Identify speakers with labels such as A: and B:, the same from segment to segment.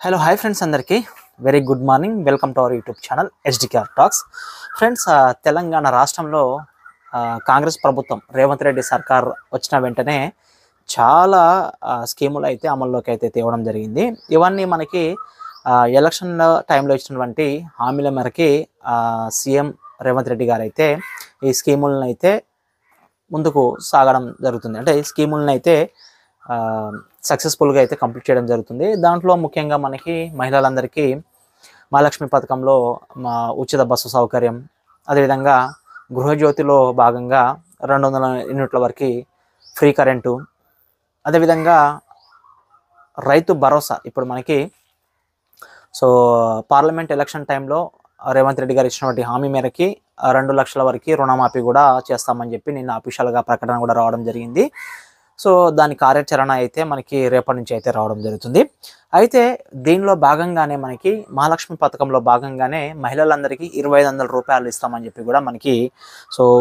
A: Hello hi friends, అందరికీ very good morning. Welcome to our YouTube channel SDKR talks. Friends, Telangana రాష్ట్రంలో కాంగ్రెస్ ప్రభుత్వం రేవంత్ రెడ్డి సర్కార్ వచ్చిన వెంటనే చాలా స్కీములు అయితే అమల్లోకి అయితే తేవడం జరిగింది. ఇవన్నీ మనకి ఎలక్షన్ టైంలో ఇచ్చినటువంటి హామీల మేరకి సీఎం రేవంత్ రెడ్డి గారు అయితే ఈ స్కీములను అయితే ముందుకు సాగడం జరుగుతుంది. అంటే ఈ స్కీములను అయితే సక్సెస్ఫుల్గా అయితే కంప్లీట్ చేయడం జరుగుతుంది. దాంట్లో ముఖ్యంగా మనకి మహిళలందరికీ మహాలక్ష్మి పథకంలో ఉచిత బస్సు సౌకర్యం, అదేవిధంగా గృహజ్యోతిలో భాగంగా 200 యూనిట్ల వరకు ఫ్రీ కరెంటు, అదేవిధంగా రైతు భరోసా. ఇప్పుడు మనకి పార్లమెంట్ ఎలక్షన్ టైంలో రేవంత్ రెడ్డి గారు ఇచ్చినటువంటి హామీ మేరకి 2 లక్షల వరకు రుణమాఫీ కూడా చేస్తామని చెప్పి నిన్న అఫీషియల్గా ప్రకటన కూడా రావడం జరిగింది. దాని కార్యాచరణ అయితే మనకి రేపటి నుంచి అయితే రావడం జరుగుతుంది. అయితే దీనిలో భాగంగానే మనకి మహాలక్ష్మి పథకంలో భాగంగానే మహిళలందరికీ 2500 రూపాయలు ఇస్తామని చెప్పి కూడా మనకి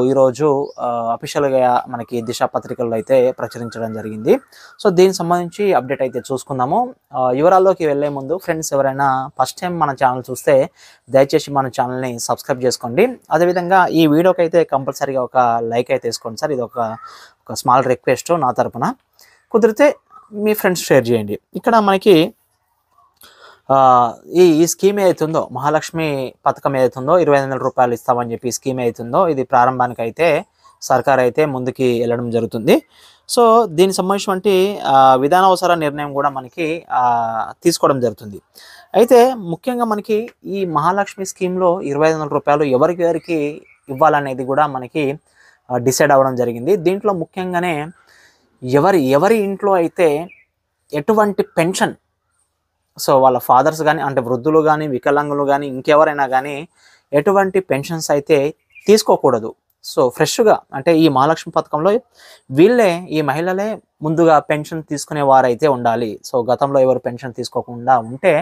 A: ఈరోజు అఫీషియల్గా మనకి దిశ పత్రికల్లో అయితే ప్రచురించడం జరిగింది. దీనికి సంబంధించి అప్డేట్ అయితే చూసుకుందాము. వివరాల్లోకి వెళ్ళే ముందు ఫ్రెండ్స్, ఎవరైనా ఫస్ట్ టైం మన ఛానల్ చూస్తే దయచేసి మన ఛానల్ని సబ్స్క్రైబ్ చేసుకోండి. అదేవిధంగా ఈ వీడియోకి అయితే కంపల్సరీగా ఒక లైక్ అయితే వేసుకోండి సార్. ఇది ఒక స్మాల్ రిక్వెస్ట్ నా తరపున. కుదిరితే మీ ఫ్రెండ్స్ షేర్ చేయండి. ఇక్కడ మనకి ఈ స్కీమ్ ఏదైతుందో, మహాలక్ష్మి పథకం ఏదైతుందో 2500 రూపాయలు ఇస్తామని చెప్పి స్కీమ్ ఏదైతుందో, ఇది ప్రారంభానికి అయితే సర్కార్ అయితే ముందుకి వెళ్ళడం జరుగుతుంది. దీనికి సంబంధించినటువంటి విధానావసర నిర్ణయం కూడా మనకి తీసుకోవడం జరుగుతుంది. అయితే ముఖ్యంగా మనకి ఈ మహాలక్ష్మి స్కీమ్లో 2500 రూపాయలు ఎవరికి ఇవ్వాలనేది కూడా మనకి డిసైడ్ అవ్వడం జరిగింది. దీంట్లో ముఖ్యంగానే ఎవరి ఇంట్లో అయితే ఎటువంటి పెన్షన్, వాళ్ళ ఫాదర్స్ కానీ, అంటే వృద్ధులు కానీ, వికలాంగులు కానీ, ఇంకెవరైనా కానీ ఎటువంటి పెన్షన్స్ అయితే తీసుకోకూడదు. ఫ్రెష్గా అంటే ఈ మహాలక్ష్మి పథకంలో ఈ మహిళలే ముందుగా పెన్షన్ తీసుకునే వారైతే ఉండాలి. గతంలో ఎవరు పెన్షన్ తీసుకోకుండా ఉంటే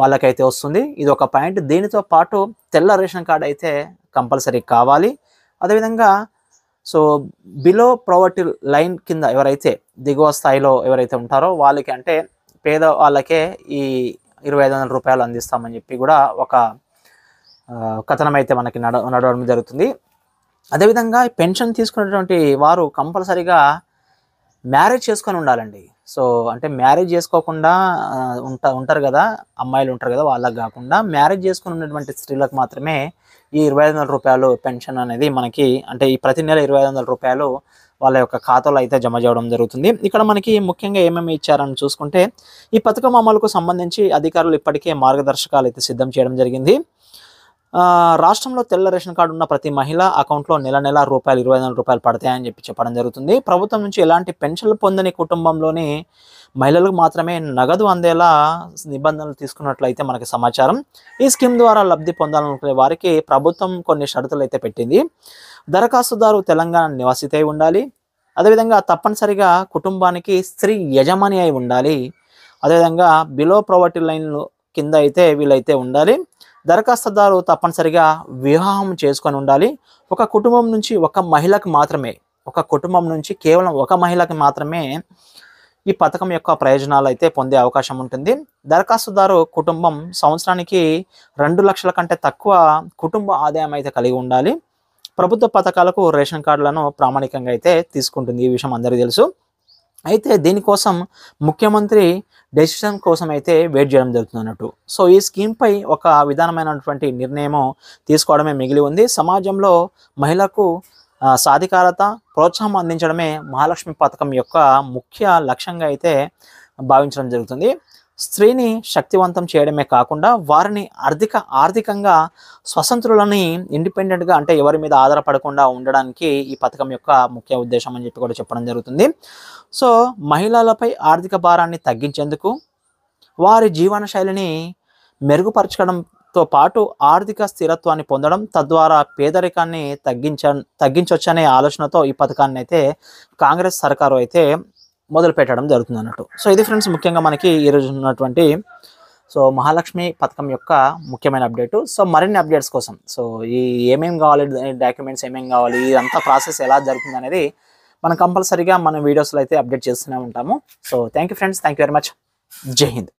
A: వాళ్ళకైతే వస్తుంది. ఇది ఒక పాయింట్. దీనితో పాటు తెల్ల రేషన్ కార్డు అయితే కంపల్సరీ కావాలి. అదేవిధంగా బిలో ప్రావర్టీ లైన్ కింద ఎవరైతే దిగువ స్థాయిలో ఎవరైతే ఉంటారో వాళ్ళకి, అంటే పేద వాళ్ళకే ఈ 2500 రూపాయలు అందిస్తామని చెప్పి కూడా ఒక కథనం అయితే మనకి నడవడం జరుగుతుంది. అదేవిధంగా పెన్షన్ తీసుకున్నటువంటి వారు కంపల్సరీగా మ్యారేజ్ చేసుకొని ఉండాలండి. అంటే మ్యారేజ్ చేసుకోకుండా ఉంటారు కదా, అమ్మాయిలు ఉంటారు కదా, వాళ్ళకి కాకుండా మ్యారేజ్ చేసుకుని ఉన్నటువంటి స్త్రీలకు మాత్రమే ఈ 2500 రూపాయలు పెన్షన్ అనేది మనకి, అంటే ఈ ప్రతి నెల 2500 రూపాయలు వాళ్ళ యొక్క ఖాతాలో అయితే జమ చేయడం జరుగుతుంది. ఇక్కడ మనకి ముఖ్యంగా ఏమేమి ఇచ్చారని చూసుకుంటే, ఈ పథకం అమలుకు సంబంధించి అధికారులు ఇప్పటికే మార్గదర్శకాలు అయితే సిద్ధం చేయడం జరిగింది. రాష్ట్రంలో తెల్ల రేషన్ కార్డు ఉన్న ప్రతి మహిళ అకౌంట్లో నెల 2500 రూపాయలు పడతాయని చెప్పడం జరుగుతుంది. ప్రభుత్వం నుంచి ఎలాంటి పెన్షన్లు పొందని కుటుంబంలోని మహిళలకు మాత్రమే నగదు అందేలా నిబంధనలు తీసుకున్నట్లయితే మనకి సమాచారం. ఈ స్కీమ్ ద్వారా లబ్ధి పొందాలనుకునే వారికి ప్రభుత్వం కొన్ని షరతులు అయితే పెట్టింది. దరఖాస్తుదారు తెలంగాణ నివాసిత అయి ఉండాలి. అదేవిధంగా తప్పనిసరిగా కుటుంబానికి స్త్రీ యజమాని అయి ఉండాలి. అదేవిధంగా బిలో ప్రావర్టీ లైన్ కింద అయితే వీళ్ళైతే ఉండాలి. దరఖాస్తుదారు తప్పనిసరిగా వివాహం చేసుకొని ఉండాలి. ఒక కుటుంబం నుంచి కేవలం ఒక మహిళకి మాత్రమే ఈ పథకం యొక్క ప్రయోజనాలు అయితే పొందే అవకాశం ఉంటుంది. దరఖాస్తుదారు కుటుంబం సంవత్సరానికి 2 లక్షల కంటే తక్కువ కుటుంబ ఆదాయం అయితే కలిగి ఉండాలి. ప్రభుత్వ పథకాలకు రేషన్ కార్డులను ప్రామాణికంగా అయితే తీసుకుంటుంది. ఈ విషయం అందరికీ తెలుసు. అయితే దీనికోసం ముఖ్యమంత్రి డెసిషన్ కోసం అయితే వెయిట్ చేయడం జరుగుతుంది అన్నట్టు. ఈ స్కీమ్పై ఒక విధానమైనటువంటి నిర్ణయం తీసుకోవడమే మిగిలి ఉంది. సమాజంలో మహిళలకు సాధికారత, ప్రోత్సాహం అందించడమే మహాలక్ష్మి పథకం యొక్క ముఖ్య లక్ష్యంగా అయితే భావించడం జరుగుతుంది. స్త్రీని శక్తివంతం చేయడమే కాకుండా వారిని ఆర్థికంగా స్వతంత్రులని, ఇండిపెండెంట్గా, అంటే ఎవరి మీద ఆధారపడకుండా ఉండడానికి ఈ పథకం యొక్క ముఖ్య ఉద్దేశం అని చెప్పి కూడా చెప్పడం జరుగుతుంది. మహిళలపై ఆర్థిక భారాన్ని తగ్గించేందుకు, వారి జీవన శైలిని మెరుగుపరచడంతో పాటు ఆర్థిక స్థిరత్వాన్ని పొందడం, తద్వారా పేదరికాన్ని తగ్గించవచ్చనే ఆలోచనతో ఈ పథకాన్ని అయితే కాంగ్రెస్ సర్కారు అయితే మొదలు పెట్టడం జరుగుతుంది అన్నట్టు. ఇది ఫ్రెండ్స్ ముఖ్యంగా మనకి ఈరోజు ఉన్నటువంటి మహాలక్ష్మి పథకం యొక్క ముఖ్యమైన అప్డేటు. మరిన్ని అప్డేట్స్ కోసం ఏమేమి కావాలి, డాక్యుమెంట్స్ ఏమేమి కావాలి, ఇదంతా ప్రాసెస్ ఎలా జరుగుతుంది అనేది మనం కంపల్సరీగా మన వీడియోస్లో అయితే అప్డేట్ చేస్తూనే ఉంటాము. Thank you friends, thank you very much. జై హింద్.